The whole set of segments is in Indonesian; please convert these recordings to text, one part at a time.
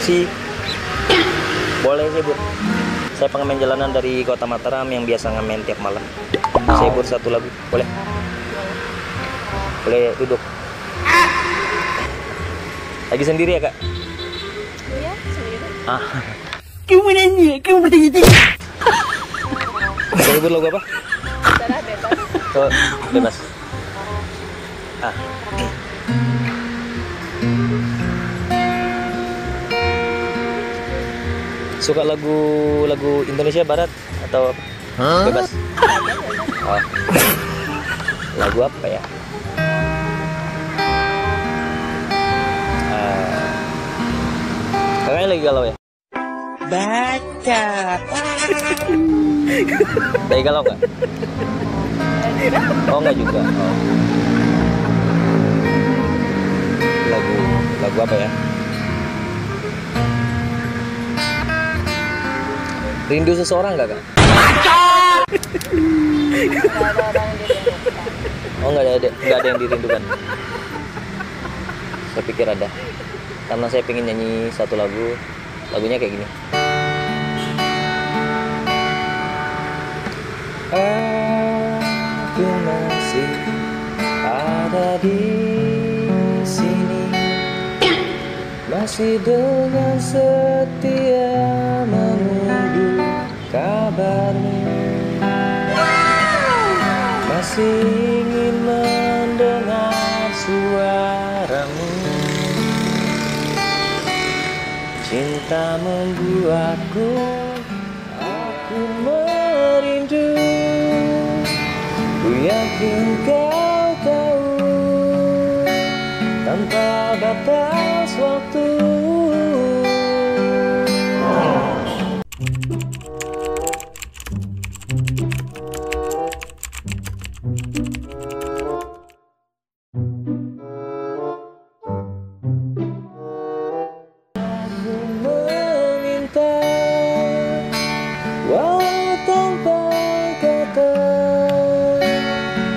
sih boleh sih Bu. Saya pengamen jalanan dari Kota Mataram yang biasa ngamen tiap malam. Saya buat satu lagu, boleh? Boleh duduk. Lagi sendiri ya Kak? Iya, sendiri. Kamu menanya, kamu bertanya-tanya. Saya buat lagu apa? Salah bebas. Oh, bebas. Suka lagu Indonesia Barat atau apa? Bebas. Oh. Lagu apa ya? Kakaknya lagi galau ya? Baca. Lagi galau nggak? Oh nggak juga. Oh. Lagu apa ya? Rindu seseorang nggak Kak? Oh nggak ada yang dirindukan. Saya pikir ada. Karena saya pengen nyanyi satu lagu. Lagunya kayak gini. Aku masih ada di sini, masih dengan setia menunggu kabarmu, masih ingin mendengar suaramu. Cinta membuatku aku merindu. Ku yakin kau tahu tanpa batas waktu.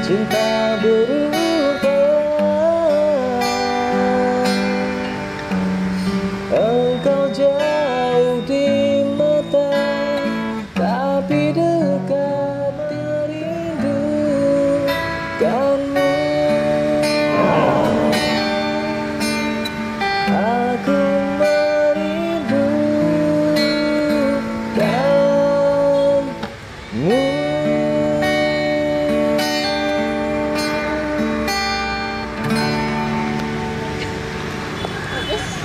Cinta berubah, engkau jauh di mata, tapi dekat merindukanmu. Aku merindukanmu.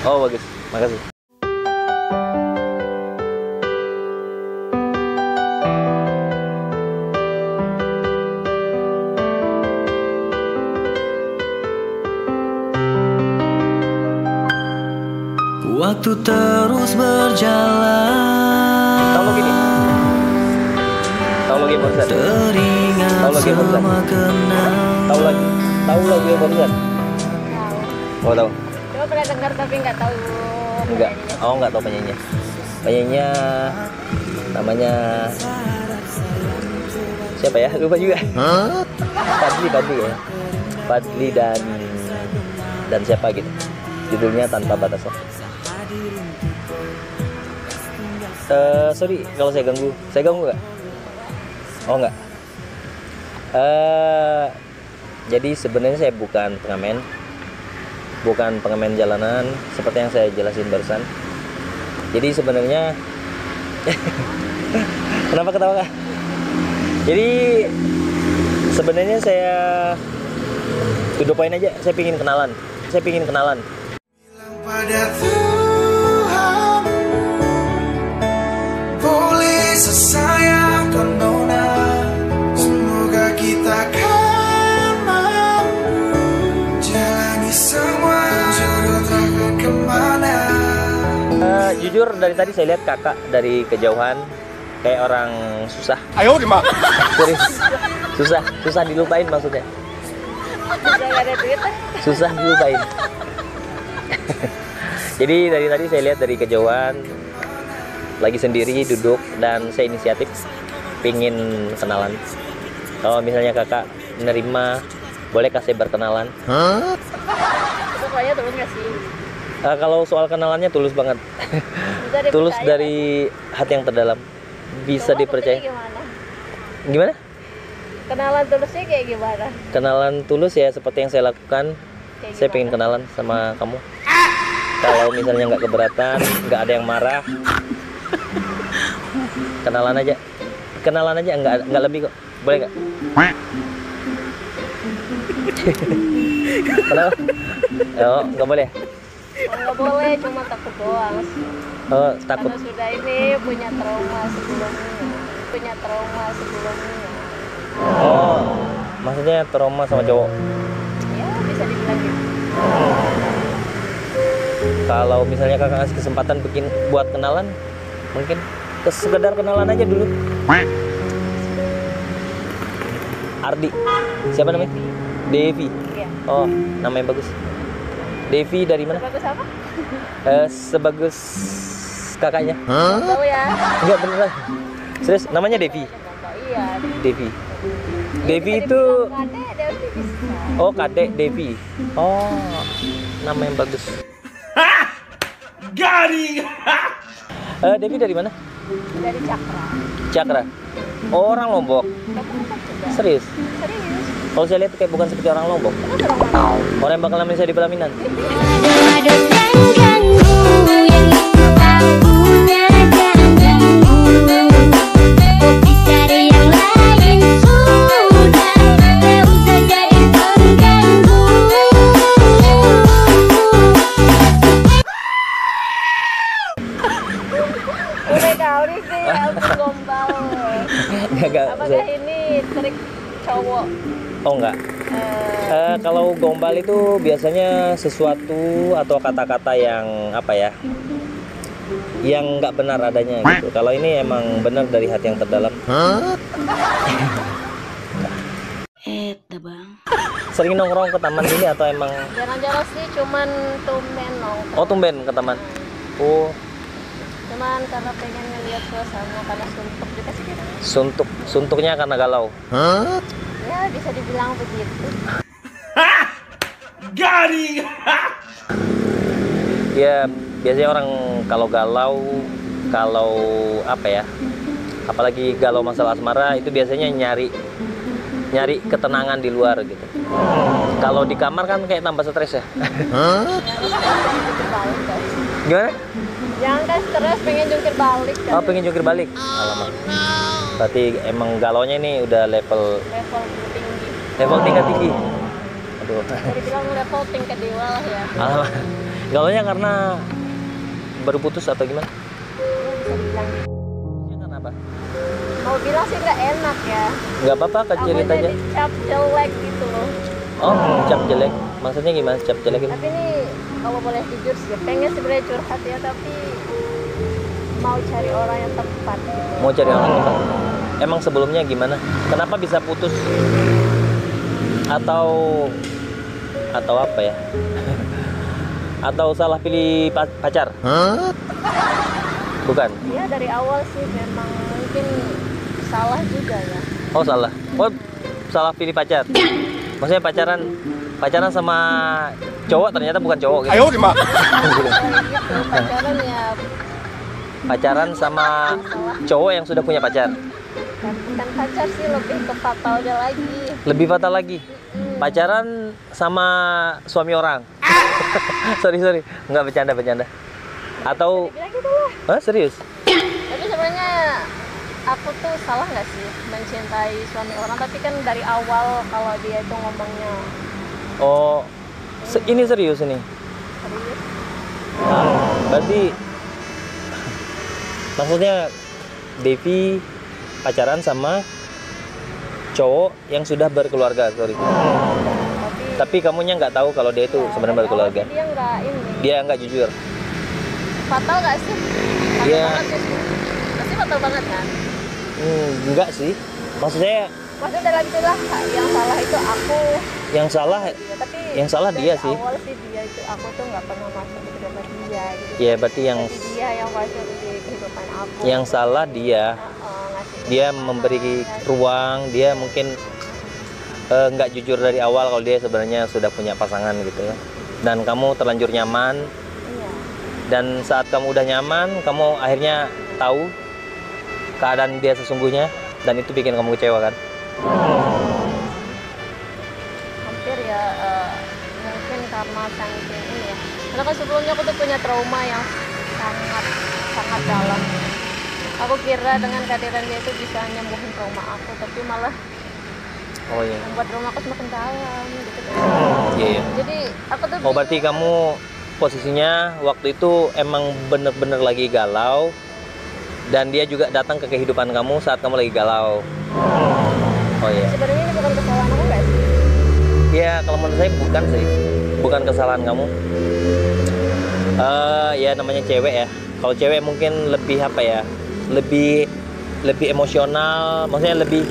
Oh bagus, makasih. Waktu terus berjalan. Tahu lagu ini? Tahu lagu yang barusan? Teringat semua kenangan. Tahu lagu yang barusan? Oh tahu. Coba pernah dengar tapi nggak tahu. Enggak. Oh nggak tahu penyanyinya. Penyanyinya namanya siapa ya? Lupa juga. Fadli ya. Fadli dan siapa gitu. Judulnya Tanpa Batas. Sorry kalau saya ganggu. Saya ganggu nggak? Oh nggak. Jadi sebenarnya saya bukan pengamen jalanan seperti yang saya jelasin barusan. Jadi sebenarnya kenapa ketawa Kak? Jadi sebenarnya saya to the point aja. Saya pingin kenalan. Pada Tuhan, jujur dari tadi saya lihat kakak dari kejauhan kayak orang susah. Ayo, Mak. Serius. Susah dilupain maksudnya. Udah gak ada duit ah. Susah dilupain. Jadi dari tadi saya lihat dari kejauhan lagi sendiri duduk dan saya inisiatif pingin kenalan. Kalau misalnya kakak menerima, boleh kasih berkenalan. Itu kayaknya tulus gak sih? Kalau soal kenalannya tulus banget. Bisa dipercaya Tulus nggak dari hati yang terdalam. Bisa Coba dipercaya. buktinya Gimana? Gimana? Kenalan tulusnya kayak gimana? Kenalan tulus ya seperti yang saya lakukan. Kayak Saya gimana? pengen kenalan sama kamu. Kalau misalnya nggak keberatan, nggak ada yang marah, kenalan aja. Kenalan aja, nggak lebih kok. Boleh nggak? Kenapa? Oh, nggak boleh. Oh, nggak boleh, cuma takut doang. Oh, takut. Karena sudah ini punya trauma sebelumnya. Oh, maksudnya trauma sama cowok. Ya bisa dibilang gitu. Kalau misalnya kakak ngasih kesempatan buat kenalan, mungkin sekedar kenalan aja dulu. Ardi, siapa namanya? Devi. Iya. Oh, namanya bagus. Devi dari mana? Bagus apa? Sebagus kakaknya. Tahu ya. Enggak beneran. Serius, namanya Devi. Iya. Devi. Devi Bisa itu dibilang Kadek, Devi bisa. oh Kadek Devi. Oh, nama yang bagus. Garing. Devi dari mana? Dari Cakra. Cakra. Oh, orang Lombok. Kamu kan juga. Serius. Serius. Kalau saya lihat kayak bukan seperti orang Lombok. Kamu orang mana? Orang yang bakal nemenin saya di pelaminan. Aduh dan ganggu yang punya jangan ganggu. Kopi cari yang lain sudah, tak usah jadi pengganggu. Udah kau nih sih, aku gombal. Enggak. Apakah ini trik cowok? Oh enggak. Kalau gombal itu biasanya sesuatu atau kata-kata yang apa ya, yang nggak benar adanya gitu. Kalau ini emang benar dari hati yang terdalam. Bang. Sering nongkrong ke taman sini atau emang? Jarang-jarang sih, cuman tumben nongkrong. Oh, tumben ke taman. Oh, Cuman karena pengen ngeliat suasana, karena suntuk juga sih. suntuknya karena galau. Ya bisa dibilang begitu. Garing. Ya biasanya orang kalau galau, kalau apa ya, apalagi galau masalah asmara itu biasanya nyari ketenangan di luar gitu. Kalau di kamar kan kayak tambah stres ya. Jungkir balik guys. Gimana? Jangan kan stres, pengen jungkir balik kan. Oh, pengen jungkir balik. Alamak. Berarti emang galaunya ini udah level Level tinggi. tinggi. Aduh. Jadi bilang level tingkat dewa lah ya. Alamak. Galaunya karena baru putus atau gimana? Ya, bisa dibilang gitu. Ya, karena apa? Mau bilang sih nggak enak ya. Nggak apa-apa, kecilin Takutnya aja. dicap jelek gitu loh. Oh, cap jelek. Maksudnya gimana cap jelek itu? Tapi ini kalau boleh jujur sih, pengen sebenarnya curhat ya, tapi mau cari orang yang tepat gitu. Mau cari orang tepat. Emang sebelumnya gimana? Kenapa bisa putus? Atau apa ya? Atau salah pilih pacar? Bukan. Ya dari awal sih memang mungkin salah juga ya. Oh, salah. Oh, salah pilih pacar. Maksudnya pacaran sama cowok ternyata bukan cowok gitu. Ayo, Mak. Kayak gitu, pacaran ya Pacaran sama cowok yang sudah punya pacar. bukan pacar sih, lebih ke fatalnya lagi. Lebih fatal lagi. Pacaran sama suami orang. sorry. Nggak bercanda. Atau Bilang gitu lah. Hah, serius? Tapi sebenarnya aku tuh salah nggak sih mencintai suami orang, tapi kan dari awal kalau dia itu ngomongnya Oh, ini serius ini. serius. Berarti maksudnya Devi pacaran sama cowok yang sudah berkeluarga, sorry. Tapi Tapi kamunya nggak tahu kalau dia itu ya, sebenarnya dari berkeluarga. awal sih dia nggak ini. Dia nggak jujur. fatal nggak sih? Fatal Iya. banget sih. Pasti fatal banget kan? Enggak sih. Maksudnya Maksudnya dalam itulah yang salah itu aku, yang salah dia. Tapi Yang salah dari dia sih. awal sih dia itu, aku tuh nggak pernah masuk ke dalam dia gitu. ya berarti yang Tapi dia yang masuk di kehidupan aku. salah dia. Ngasih Dia kesempatan, memberi ngasih- ruang, dia mungkin nggak jujur dari awal kalau dia sebenarnya sudah punya pasangan gitu. Dan kamu terlanjur nyaman, Iya. dan saat kamu udah nyaman, kamu akhirnya tahu keadaan dia sesungguhnya, dan itu bikin kamu kecewa kan? Hampir ya, mungkin karena saking ini ya. Karena kan sebelumnya aku tuh punya trauma yang sangat sangat dalam. Aku kira dengan kehadiran dia itu bisa nyembuhin trauma aku, tapi malah Oh iya. membuat trauma aku semakin dalam gitu. Iya, iya. Jadi aku tuh Oh berarti kamu posisinya waktu itu emang bener-bener lagi galau, dan dia juga datang ke kehidupan kamu saat kamu lagi galau. Oh iya. sebenarnya ini bukan kesalahan aku guys. Ya kalau menurut saya bukan sih, bukan kesalahan kamu. Ya namanya cewek ya. Kalau cewek mungkin lebih apa ya, lebih emosional, maksudnya lebih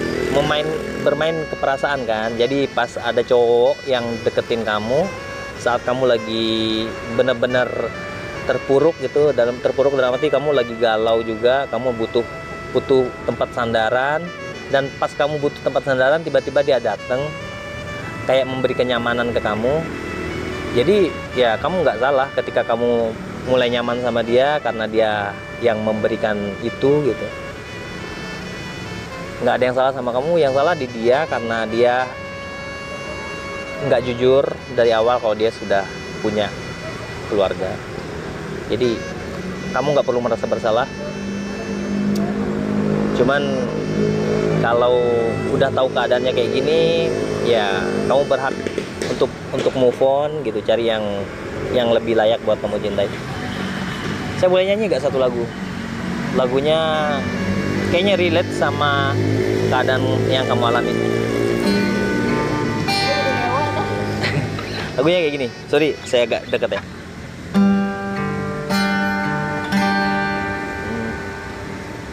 bermain ke perasaan kan. Jadi pas ada cowok yang deketin kamu saat kamu lagi bener-bener terpuruk gitu, terpuruk dalam arti kamu lagi galau juga, kamu butuh tempat sandaran, dan pas kamu butuh tempat sandaran tiba-tiba dia datang kayak memberi kenyamanan ke kamu. Jadi ya kamu nggak salah ketika kamu mulai nyaman sama dia karena dia yang memberikan itu gitu. Nggak ada yang salah sama kamu, yang salah di dia karena dia nggak jujur dari awal kalau dia sudah punya keluarga. Jadi kamu nggak perlu merasa bersalah. Cuman kalau udah tahu keadaannya kayak gini, ya kamu berhak untuk move on gitu, cari yang lebih layak buat kamu cintai. Saya boleh nyanyi nggak satu lagu? Lagunya kayaknya relate sama keadaan yang kamu alami. Lagunya kayak gini. Sorry, saya agak deket ya.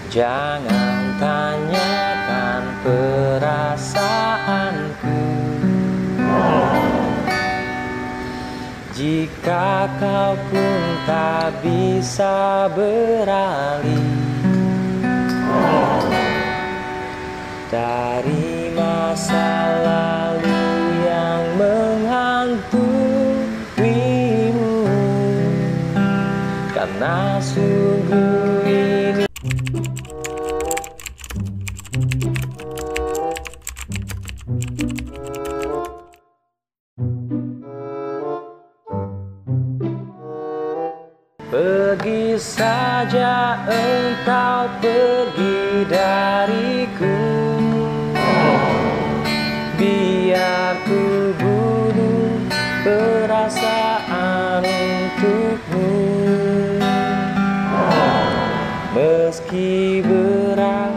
Jangan tanyakan perasaanku, jika kau pun tak bisa beralih dari masa lalu yang menghantuimu, karena sungguh ini pergi saja engkau pergi dariku, biar ku bunuh perasaan untukmu. Meski berat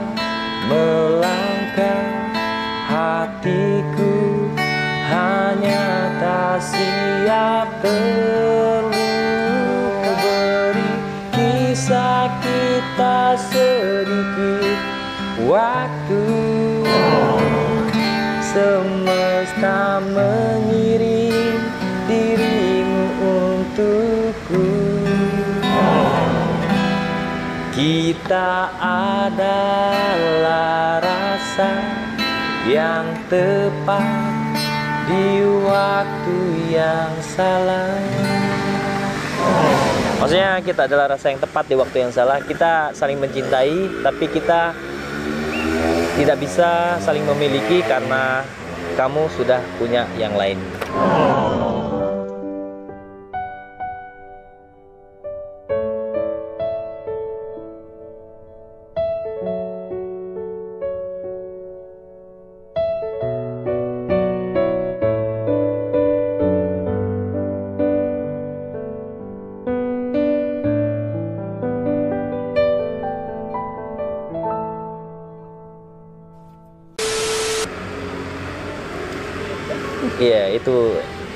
melangkah, hatiku hanya tak siap beri kisah kita sedikit waktu. Semesta mengirim dirimu untukku. Kita adalah rasa yang tepat di waktu yang salah. Maksudnya kita adalah rasa yang tepat di waktu yang salah. Kita saling mencintai, tapi kita tidak bisa saling memiliki karena kamu sudah punya yang lain.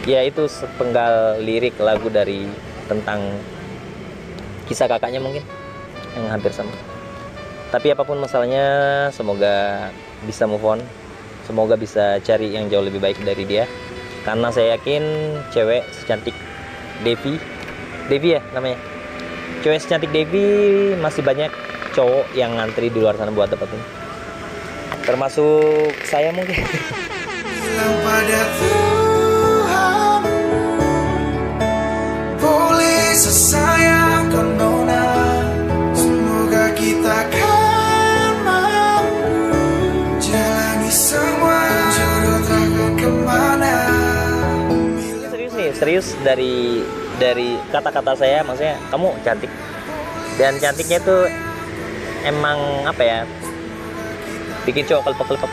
Iya, itu sepenggal lirik lagu dari tentang kisah kakaknya mungkin yang hampir sama. Tapi apapun masalahnya, semoga bisa move on, semoga bisa cari yang jauh lebih baik dari dia. Karena saya yakin cewek secantik Devi ya namanya, cewek secantik Devi masih banyak cowok yang ngantri di luar sana buat dapetin, termasuk saya mungkin. Bilang pada Tuhan, boleh sesayangkan nona, semoga kita kan mampu jalani semua jodoh takkan kemana. Serius nih, serius dari kata-kata saya, maksudnya kamu cantik, dan cantiknya tuh emang apa ya, bikin cowok kelepek-kelepek.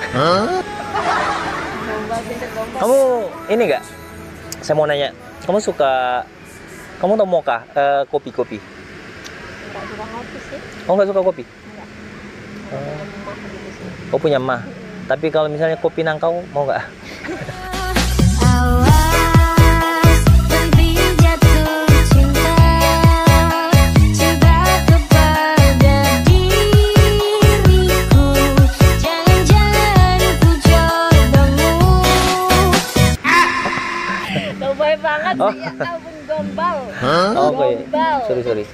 Kamu ini nggak? Saya mau nanya, kamu tau mocha, kopi? Nggak suka ngopi sih. Oh nggak suka kopi? Enggak. Oh punya mah. Tapi kalau misalnya kopi nangkau mau nggak? Awas, lebih jatuh cinta, coba kepada diriku, jangan-jangan ku jodohmu. Lebay banget Oh. sih, ya ampun gombal. Oh oke. Gombal. Sorry.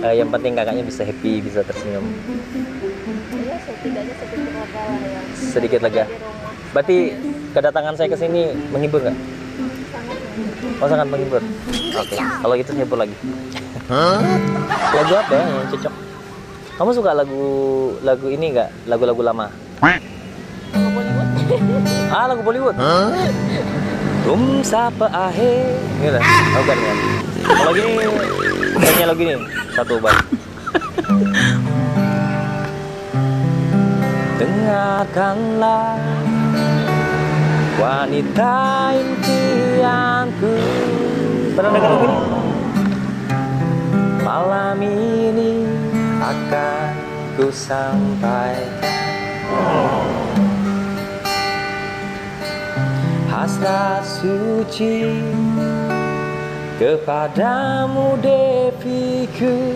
Yang penting kakaknya bisa happy, bisa tersenyum. Iya, setidaknya sedikit lega lah ya. Sedikit lega. Di rumah. Berarti kedatangan saya ke sini menghibur nggak? Sangat menghibur. Oh sangat menghibur. Oke. Kalau gitu hibur lagi. Lagu apa ya yang cocok? Kamu suka lagu ini nggak? Lagu-lagu lama? Kalau Bollywood. Lagu Bollywood. Tum sapa ahe. Gitu. Oh bukan kan? Kalau gini, kayaknya lagu ini satu bang. Dengarkanlah wanita impianku. Pernah dengar lagu ini? Malam ini akan ku sampaikan hasrat suci kepadamu Deviku.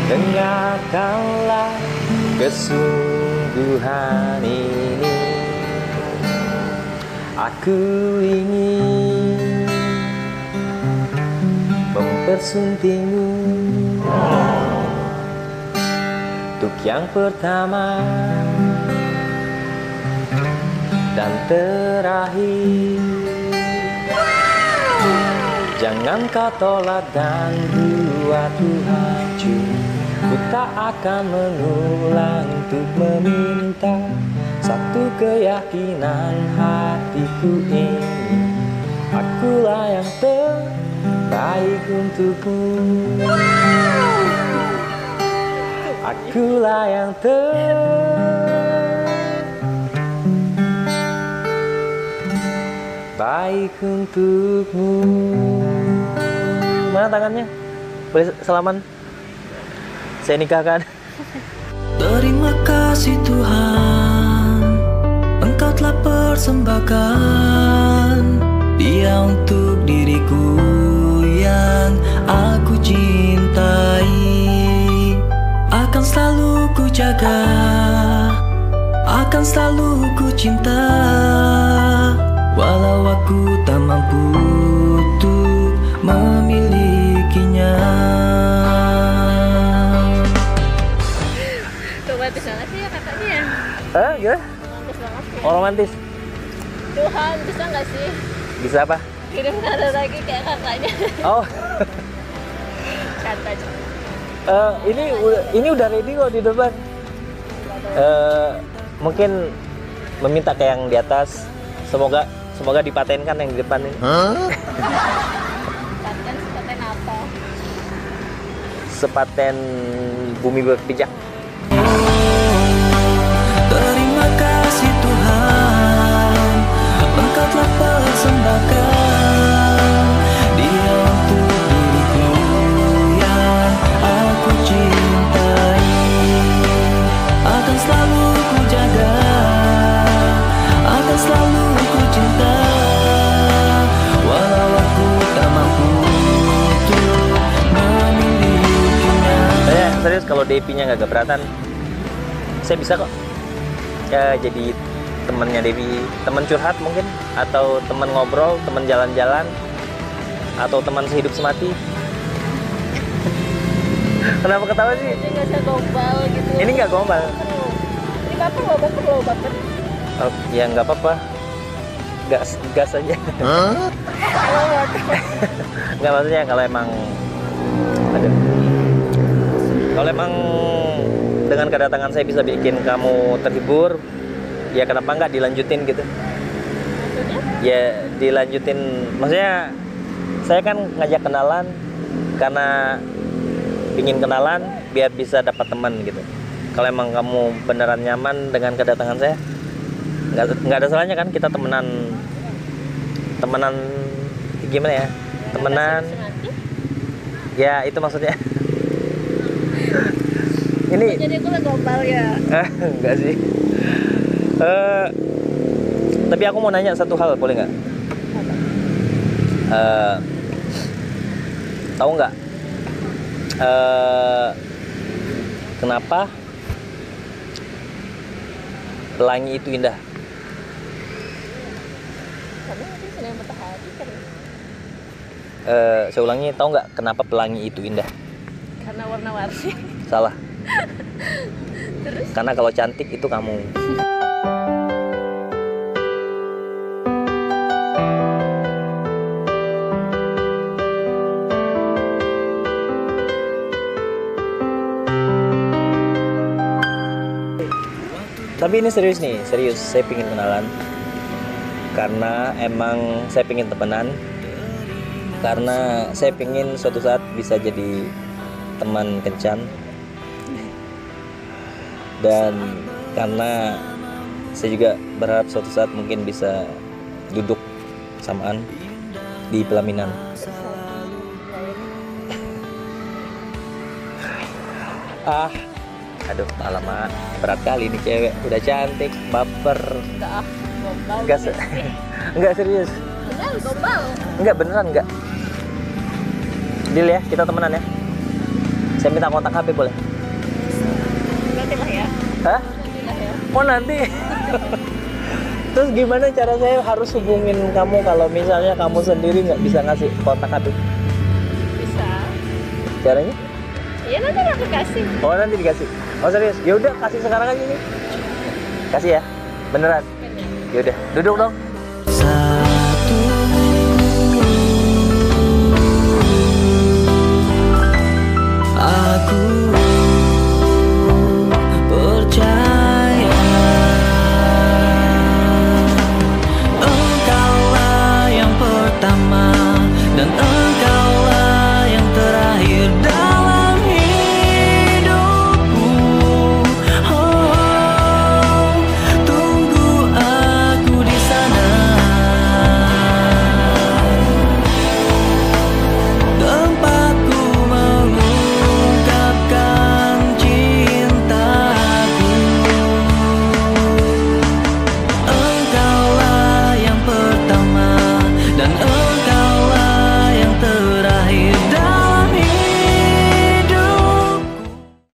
Dengarkanlah kesungguhan ini, aku ingin mempersuntingmu untuk yang pertama dan terakhir. Jangan kau tolak dan buatku hancur. Ku tak akan mengulang untuk meminta satu keyakinan hatiku ini. Akulah yang terbaik untukmu. Akulah yang terbaik untukmu. Mana tangannya? Boleh salaman? Saya nikahkan. Terima kasih Tuhan, Engkau telah persembahkan Dia untuk diriku yang aku cintai. Akan selalu ku jaga, akan selalu ku cinta, walau aku tak mampu untuk memilikinya. Romantis banget sih ya kakaknya ya. Gimana? Romantis banget ya. Oh romantis. Tuhan, bisa nggak sih Bisa apa? kirim nada lagi kayak kakaknya? Oh, Canda aja. ini udah ready kok di depan. Mungkin meminta ke yang di atas. Semoga dipatenkan yang di depan ini. Sepaten apa? Sepaten bumi berpijak. Terima kasih Tuhan, Engkau telah persembahkan Dia untuk diriku yang aku cintai. Akan selalu ku jaga, akan selalu ku cinta, walau aku tak mampu serius, kalau Devi-nya nggak keberatan, saya bisa kok ya jadi temannya Devi, teman curhat mungkin, atau teman ngobrol, teman jalan-jalan, atau teman sehidup semati. Kenapa ketawa sih? Ini nggak usah gombal gitu. Ini nggak gombal. Ini baper loh, baper. Oh, ya nggak apa-apa, gas aja. Nggak, maksudnya kalau emang ada, kalau emang dengan kedatangan saya bisa bikin kamu terhibur, ya kenapa nggak dilanjutin gitu? Maksudnya? Ya dilanjutin, maksudnya saya kan ngajak kenalan karena ingin kenalan biar bisa dapat teman gitu. Kalau emang kamu beneran nyaman dengan kedatangan saya, nggak ada salahnya kan kita temenan gimana ya, temenan Semati? ya, itu maksudnya. Ini Jadi aku lah gombal ya. enggak sih. Tapi aku mau nanya satu hal, boleh nggak? Tahu nggak kenapa pelangi itu indah? Karena mungkin sedang patah hati kan. Saya ulangi, tahu nggak kenapa pelangi itu indah? Karena warna-warni. Salah. Terus? Karena kalau cantik itu kamu. Tapi ini serius nih, serius. Saya pingin kenalan karena emang saya pingin temenan, karena saya pingin suatu saat bisa jadi teman kencan, dan karena saya juga berharap suatu saat mungkin bisa duduk samaan di pelaminan. Aduh, alamak, berat kali nih cewek, udah cantik, baper. Enggak, gombal. Enggak, enggak serius. Beneran gombal. Enggak, beneran enggak. Deal ya, kita temenan ya. Saya minta kontak HP boleh? Nanti lah ya. Hah? Nanti lah ya. Oh nanti. Terus gimana cara saya harus hubungin kamu kalau misalnya kamu sendiri nggak bisa ngasih kontak HP? Bisa. Caranya? Ya nanti aku kasih. Oh nanti dikasih. Oh serius? Ya udah kasih sekarang aja nih. Kasih ya, beneran. Ya udah, duduk dong.